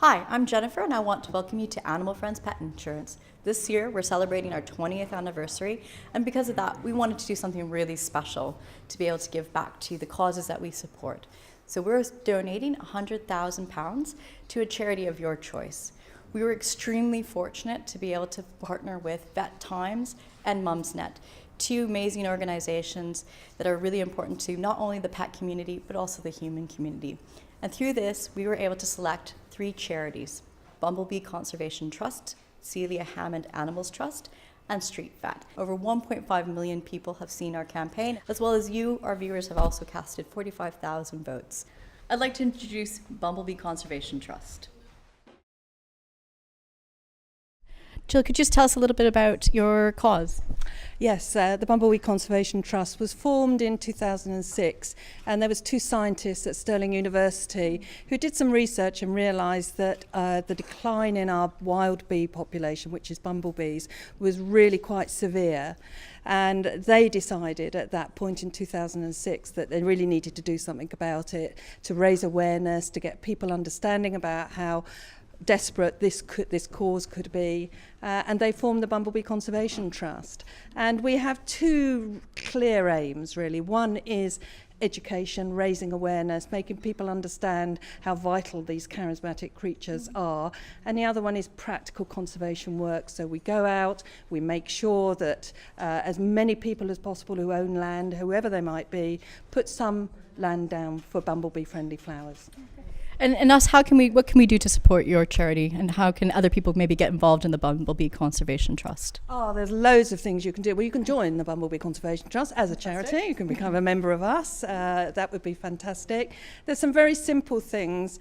Hi, I'm Jennifer and I want to welcome you to Animal Friends Pet Insurance. This year we're celebrating our 20th anniversary, and because of that we wanted to do something really special to be able to give back to the causes that we support. So we're donating £100,000 to a charity of your choice. We were extremely fortunate to be able to partner with Vet Times and Mumsnet, two amazing organizations that are really important to not only the pet community but also the human community. And through this, we were able to select 3 charities: Bumblebee Conservation Trust, Celia Hammond Animals Trust, and Street Vet. Over 1.5 million people have seen our campaign, as well as you, our viewers, have also casted 45,000 votes. I'd like to introduce Bumblebee Conservation Trust. Jill, could you just tell us a little bit about your cause? Yes, the Bumblebee Conservation Trust was formed in 2006, and there was 2 scientists at Stirling University who did some research and realised that the decline in our wild bee population, which is bumblebees, was really quite severe. And they decided at that point in 2006 that they really needed to do something about it, to raise awareness, to get people understanding about how desperate this cause could be, and they formed the Bumblebee Conservation Trust. And we have 2 clear aims, really. One is education, raising awareness, making people understand how vital these charismatic creatures are, and the other one is practical conservation work. So we go out, we make sure that as many people as possible who own land, whoever they might be, put some land down for bumblebee friendly flowers. And us, what can we do to support your charity, and how can other people maybe get involved in the Bumblebee Conservation Trust? Oh, there's loads of things you can do. Well, you can join the Bumblebee Conservation Trust as a charity. You can become a member of us. That would be fantastic. There's some very simple things.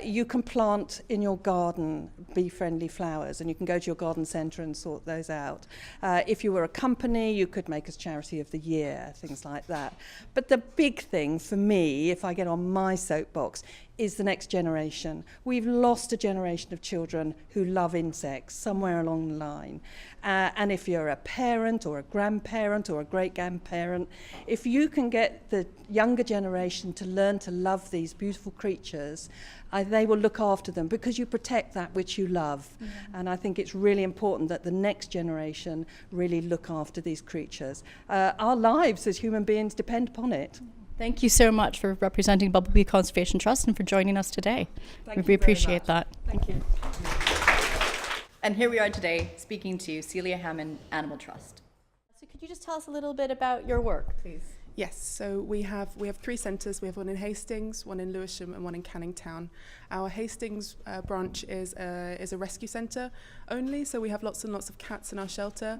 You can plant in your garden bee-friendly flowers, and you can go to your garden centre and sort those out. If you were a company, you could make us Charity of the Year, things like that. But the big thing for me, if I get on my soapbox, is the next generation. We've lost a generation of children who love insects somewhere along the line. And if you're a parent or a grandparent or a great-grandparent, if you can get the younger generation to learn to love these beautiful creatures, they will look after them because you protect that which you love. Mm-hmm. And I think it's really important that the next generation really look after these creatures. Our lives as human beings depend upon it. Thank you so much for representing Bumblebee Conservation Trust and for joining us today. We appreciate that. Thank you. And here we are today speaking to Celia Hammond Animal Trust. So could you just tell us a little bit about your work, please? Yes, so we have 3 centres. We have one in Hastings, one in Lewisham and one in Canning Town. Our Hastings branch is a rescue centre only, so we have lots and lots of cats in our shelter.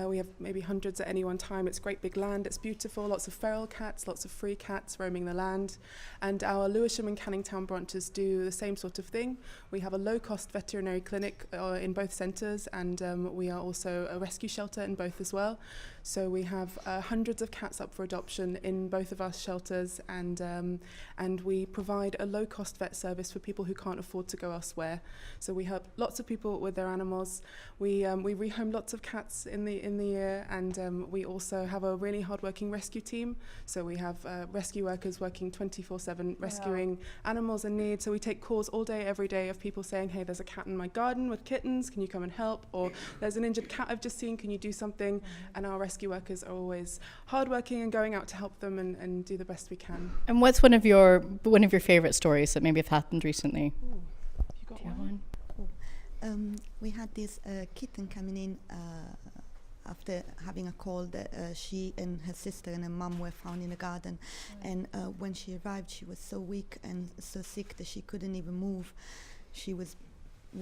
We have maybe hundreds at any one time. It's great big land, it's beautiful, lots of feral cats, lots of free cats roaming the land. And our Lewisham and Canning Town branches do the same sort of thing. We have a low-cost veterinary clinic in both centres, and we are also a rescue shelter in both as well. So we have hundreds of cats up for adoption in both of our shelters, and we provide a low-cost vet service for people who can't afford to go elsewhere. So we help lots of people with their animals. We rehome lots of cats in the year, and we also have a really hard-working rescue team. So we have rescue workers working 24/7 rescuing animals in need. So we take calls all day, every day of people saying, "Hey, there's a cat in my garden with kittens. Can you come and help?" Or "There's an injured cat I've just seen. Can you do something?" And our rescue workers are always hardworking and going out to help them and do the best we can. And what's one of your favourite stories that maybe have happened recently? Ooh, you got one? We had this kitten coming in after having a cold. She and her sister and her mum were found in the garden, and when she arrived, she was so weak and so sick that she couldn't even move.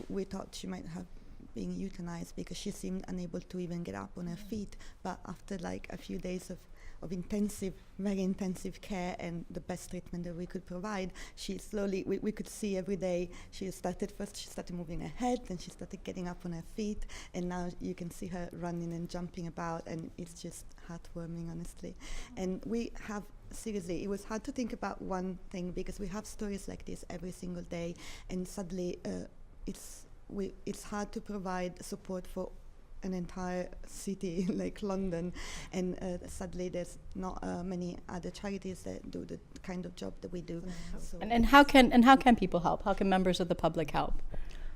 We thought she might have been euthanized because she seemed unable to even get up on her feet. But after like a few days of very intensive care and the best treatment that we could provide, she slowly, we could see every day, she started moving her head, then she started getting up on her feet, and now you can see her running and jumping about, and it's just heartwarming, honestly. And we have, seriously, it was hard to think about one thing because we have stories like this every single day, and suddenly it's hard to provide support for an entire city like London, and sadly there's not many other charities that do the kind of job that we do. So And how can people help? How can members of the public help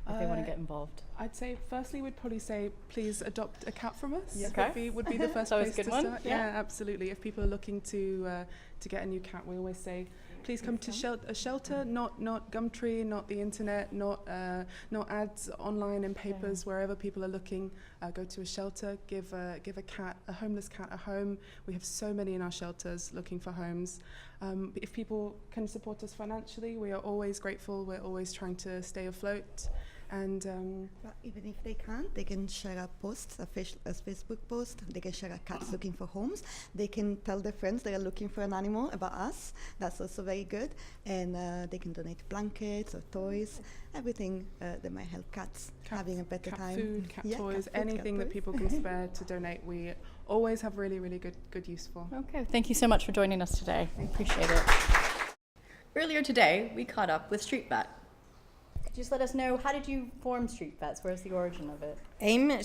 if they want to get involved? I'd say firstly we'd probably say please adopt a cat from us. Yeah. Would Okay. would be the first That was place a good to one. start. Yeah. Absolutely. If people are looking to get a new cat, we always say please come to a shelter, not Gumtree, not the internet, not ads online in papers. Wherever people are looking, go to a shelter. Give a homeless cat a home. We have so many in our shelters looking for homes. If people can support us financially, we are always grateful. We're always trying to stay afloat. And but even if they can't, they can share a post, a Facebook post. They can share a cats looking for homes. They can tell their friends they are looking for an animal about us. That's also very good. And they can donate blankets or toys, everything that might help cats having a better cat time. food, cat Yeah, toys, cat food, anything cat that toys. people can spare to donate. We always have really, really good use for. Okay, thank you so much for joining us today. I appreciate it. Earlier today, we caught up with Street Vet. Just let us know, how did you form Street Vets? Where's the origin of it?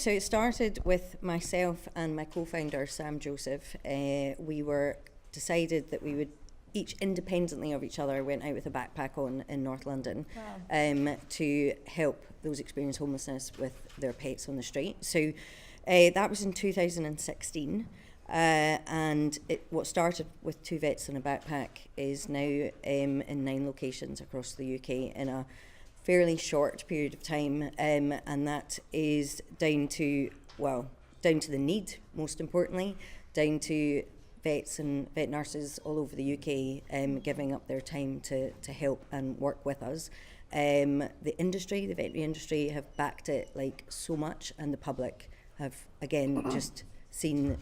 So it started with myself and my co-founder, Sam Joseph. We were decided that we would each independently of each other went out with a backpack on in North London to help those experiencing homelessness with their pets on the street. So that was in 2016. And what started with 2 vets in a backpack is now in 9 locations across the UK in a fairly short period of time, and that is down to the need, most importantly, down to vets and vet nurses all over the UK giving up their time to help and work with us. The veterinary industry have backed it like so much, and the public have again just seen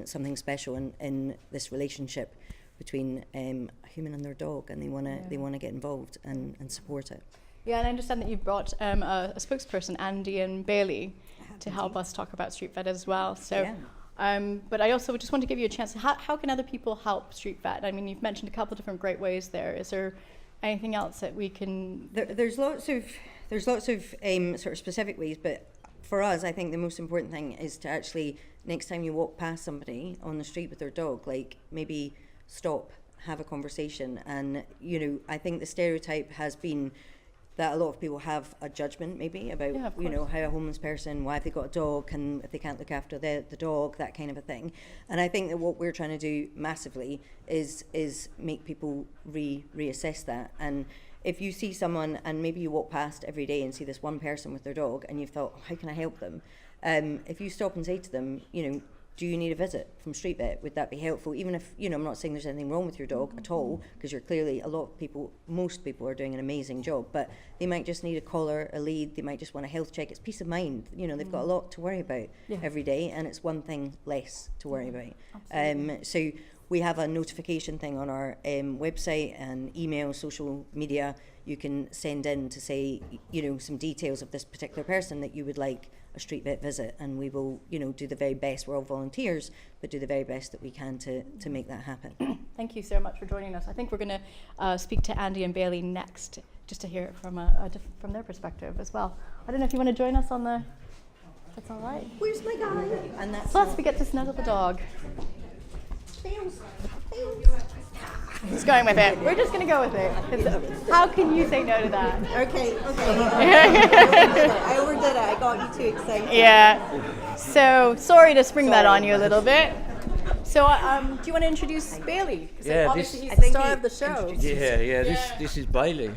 something special in this relationship between a human and their dog, and they want to get involved and support it. Yeah, and I understand that you've brought a spokesperson, Andy and Bailey, to help us talk about Street Vet as well. So, Yeah. but I also just want to give you a chance. How can other people help Street Vet? I mean, you've mentioned a couple of different great ways there. Is there anything else that we can? There's lots of sort of specific ways, but for us, I think the most important thing is to actually, next time you walk past somebody on the street with their dog, like maybe stop, have a conversation. And, I think the stereotype has been that a lot of people have a judgment maybe about, how a homeless person, why have they got a dog, and if they can't look after the dog, that kind of a thing. And I think that what we're trying to do massively is make people reassess that. And if you see someone and maybe you walk past every day and see this one person with their dog and you've thought, how can I help them? If you stop and say to them, do you need a visit from Street Vet? Would that be helpful? Even if, I'm not saying there's anything wrong with your dog at all, because you're clearly, most people are doing an amazing job, but they might just need a collar, a lead, they might just want a health check. It's peace of mind. They've got a lot to worry about every day, and it's one thing less to worry about. So we have a notification thing on our website and email, social media. You can send in to say, some details of this particular person that you would like a Street Vet visit, and we will, do the very best. We're all volunteers, but do the very best that we can to make that happen. Thank you so much for joining us. I think we're going to speak to Andy and Bailey next, just to hear it from from their perspective as well. I don't know if you want to join us on the. That's all right. Where's my guy? And that's Plus, we get to snuggle the dog. He's going with it. We're just going to go with it. 'Cause how can you say no to that? Okay. I overdid it. I got you too excited. Yeah. So sorry to spring that on you a little bit. So do you want to introduce Bailey? 'Cause obviously he's the star of the show. This is Bailey.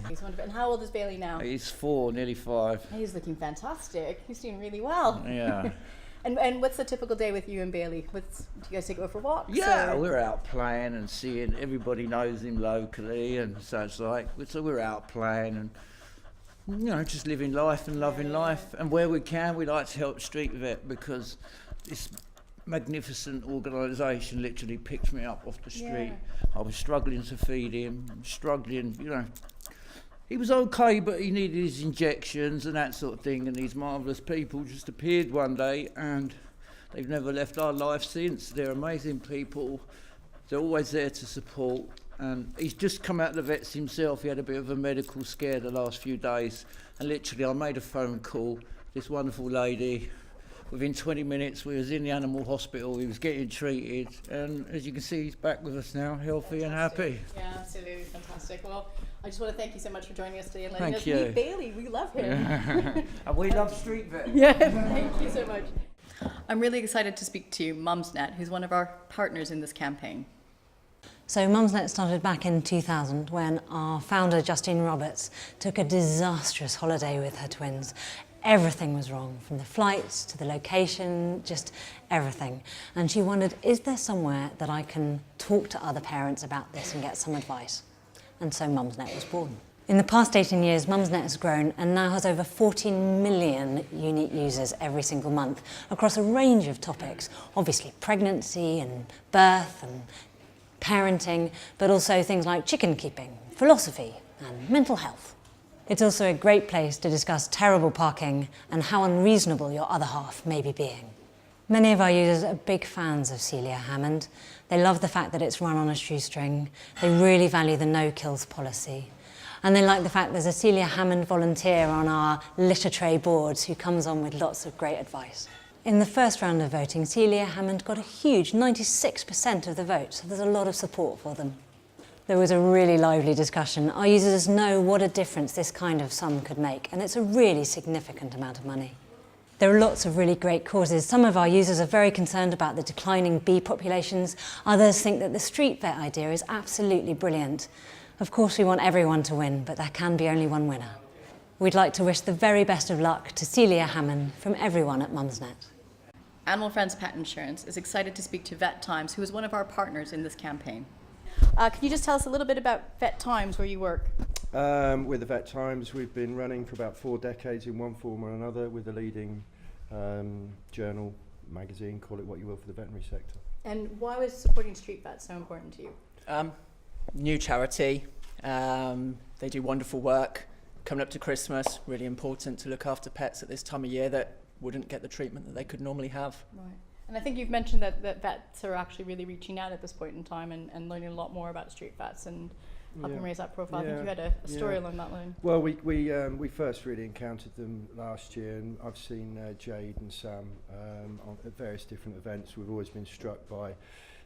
He's wonderful. And how old is Bailey now? He's 4, nearly 5. He's looking fantastic. He's doing really well. Yeah. And what's the typical day with you and Bailey? Do you guys go for walks? Yeah, or? we're out playing and seeing. Everybody knows him locally, and so it's like, so we're out playing and just living life and loving life. And where we can, we like to help Street Vet, because this magnificent organisation literally picked me up off the street. I was struggling to feed him, He was okay, but he needed his injections and that sort of thing, and these marvellous people just appeared one day, and they've never left our life since. They're amazing people. They're always there to support, and he's just come out of the vets himself. He had a bit of a medical scare the last few days, and literally I made a phone call. This wonderful lady within 20 minutes we was in the animal hospital, he was getting treated, and as you can see, he's back with us now, healthy and happy. Yeah, absolutely fantastic. Well, I just want to thank you so much for joining us today and letting Thank us you. meet Bailey. We love him. And we love street vet. Yeah, thank you so much. I'm really excited to speak to Mumsnet, who's one of our partners in this campaign. So Mumsnet started back in 2000 when our founder, Justine Roberts, took a disastrous holiday with her twins. Everything was wrong, from the flights to the location, just everything. And she wondered, is there somewhere that I can talk to other parents about this and get some advice? And so Mumsnet was born. In the past 18 years, Mumsnet has grown and now has over 14 million unique users every single month across a range of topics. Obviously pregnancy and birth and parenting, but also things like chicken keeping, philosophy and mental health. It's also a great place to discuss terrible parking and how unreasonable your other half may be being. Many of our users are big fans of Celia Hammond. They love the fact that it's run on a shoestring. They really value the no-kills policy. And they like the fact there's a Celia Hammond volunteer on our litter tray boards who comes on with lots of great advice. In the first round of voting, Celia Hammond got a huge 96% of the vote, so there's a lot of support for them. There was a really lively discussion. Our users know what a difference this kind of sum could make, and it's a really significant amount of money. There are lots of really great causes. Some of our users are very concerned about the declining bee populations. Others think that the street vet idea is absolutely brilliant. Of course, we want everyone to win, but there can be only one winner. We'd like to wish the very best of luck to Celia Hammond from everyone at Mumsnet. Animal Friends Pet Insurance is excited to speak to Vet Times, who is one of our partners in this campaign. Can you just tell us a little bit about Vet Times, where you work? With the Vet Times, we've been running for about 4 decades in one form or another with the leading journal, magazine, call it what you will, for the veterinary sector. And why was supporting street vets so important to you? New charity. They do wonderful work. Coming up to Christmas, really important to look after pets at this time of year that wouldn't get the treatment that they could normally have. Right. And I think you've mentioned that vets are actually really reaching out at this point in time and learning a lot more about street vets and helping raise that profile. I think you had a story along that line. Well, we first really encountered them last year, and I've seen Jade and Sam at various different events. We've always been struck by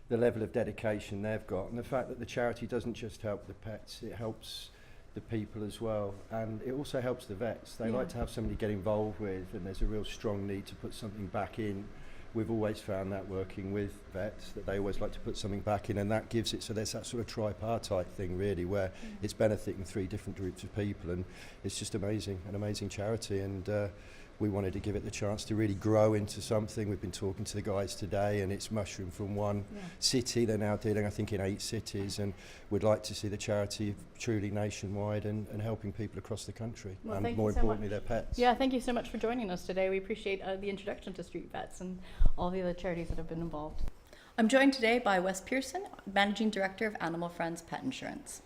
the level of dedication they've got, and the fact that the charity doesn't just help the pets, it helps the people as well, and it also helps the vets. They like to have somebody get involved with, and there's a real strong need to put something back in. We've always found that working with vets, that they always like to put something back in, and that gives it, so there's that sort of tripartite thing really, where it's benefiting 3 different groups of people, and it's just amazing, an amazing charity, and we wanted to give it the chance to really grow into something. We've been talking to the guys today, and it's mushroomed from one city. They're now dealing, I think, in 8 cities, and we'd like to see the charity truly nationwide and helping people across the country, Well, and more importantly, their pets. Yeah, thank you so much for joining us today. We appreciate the introduction to street vets and all the other charities that have been involved. I'm joined today by Wes Pearson, Managing Director of Animal Friends Pet Insurance.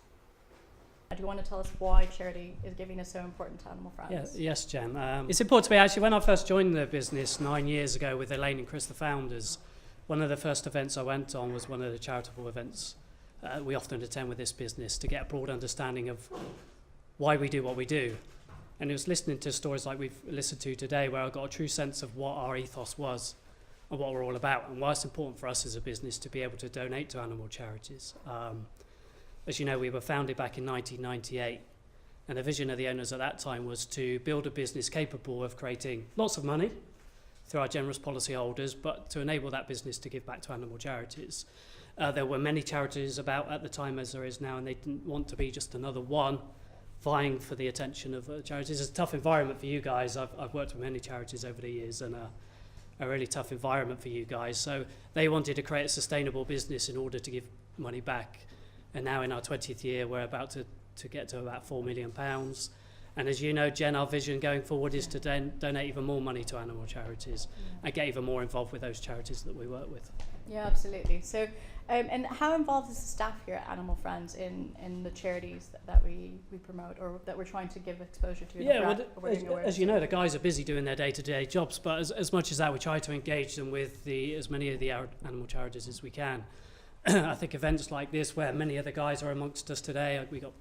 Do you want to tell us why charity is giving us so important to Animal Friends? Yes, Jen. It's important to me, actually, when I first joined the business 9 years ago with Elaine and Chris, the founders, one of the first events I went on was one of the charitable events we often attend with this business to get a broad understanding of why we do what we do. And it was listening to stories like we've listened to today where I got a true sense of what our ethos was and what we're all about, and why it's important for us as a business to be able to donate to animal charities. As you know, we were founded back in 1998, and the vision of the owners at that time was to build a business capable of creating lots of money through our generous policyholders, but to enable that business to give back to animal charities. There were many charities about at the time, as there is now, and they didn't want to be just another one vying for the attention of charities. It's a tough environment for you guys. I've worked with many charities over the years, and a really tough environment for you guys. So they wanted to create a sustainable business in order to give money back. And now in our 20th year, we're about to get to about £4 million. And as you know, Jen, our vision going forward is to donate even more money to animal charities and get even more involved with those charities that we work with. Yeah, absolutely. So, and how involved is the staff here at Animal Friends in the charities that we promote or that we're trying to give exposure to? Yeah, as you know, the guys are busy doing their day-to-day jobs, but as much as that, we try to engage them with as many of the animal charities as we can. I think events like this, where many of the guys are amongst us today, we got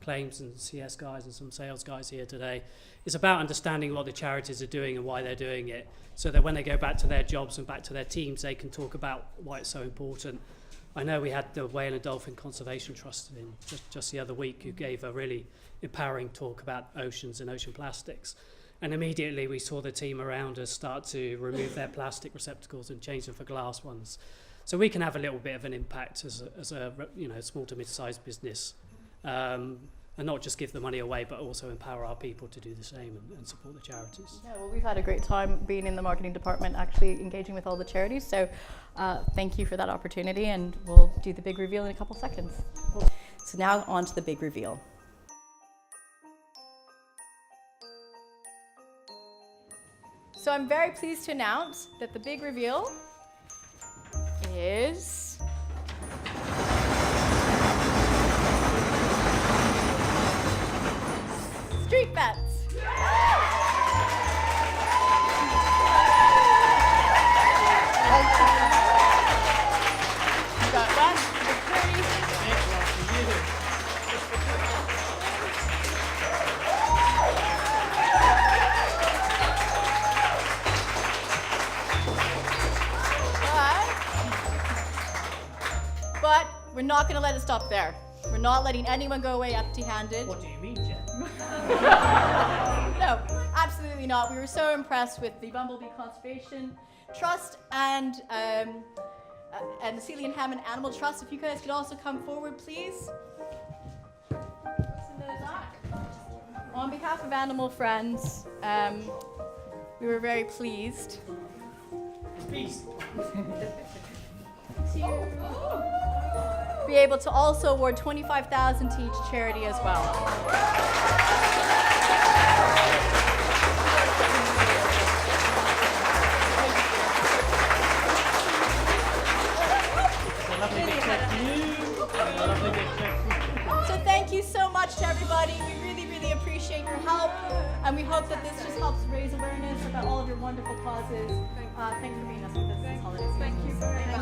claims and CS guys and some sales guys here today. It's about understanding what the charities are doing and why they're doing it, so that when they go back to their jobs and back to their teams, they can talk about why it's so important. I know we had the Whale and Dolphin Conservation Trust in just the other week, who gave a really empowering talk about oceans and ocean plastics. And immediately we saw the team around us start to remove their plastic receptacles and change them for glass ones. So we can have a little bit of an impact as a small to mid-sized business, and not just give the money away, but also empower our people to do the same and support the charities. Yeah, well, we've had a great time being in the marketing department, actually engaging with all the charities. So thank you for that opportunity, and we'll do the big reveal in a couple seconds. So now on to the big reveal. So I'm very pleased to announce that the big reveal is street bets. Got that? But we're not going to let it stop there. We're not letting anyone go away empty-handed. What do you mean, Jen? No, absolutely not. We were so impressed with the Bumblebee Conservation Trust and the Celia and Hammond Animal Trust. If you guys could also come forward, please. On behalf of Animal Friends, we were very pleased to be able to also award $25,000 to each charity as well. So thank you so much to everybody. We really, really appreciate your help, and we hope that this just helps raise awareness about all of your wonderful causes. Thank you for being us with us this holiday season. Thank you very much.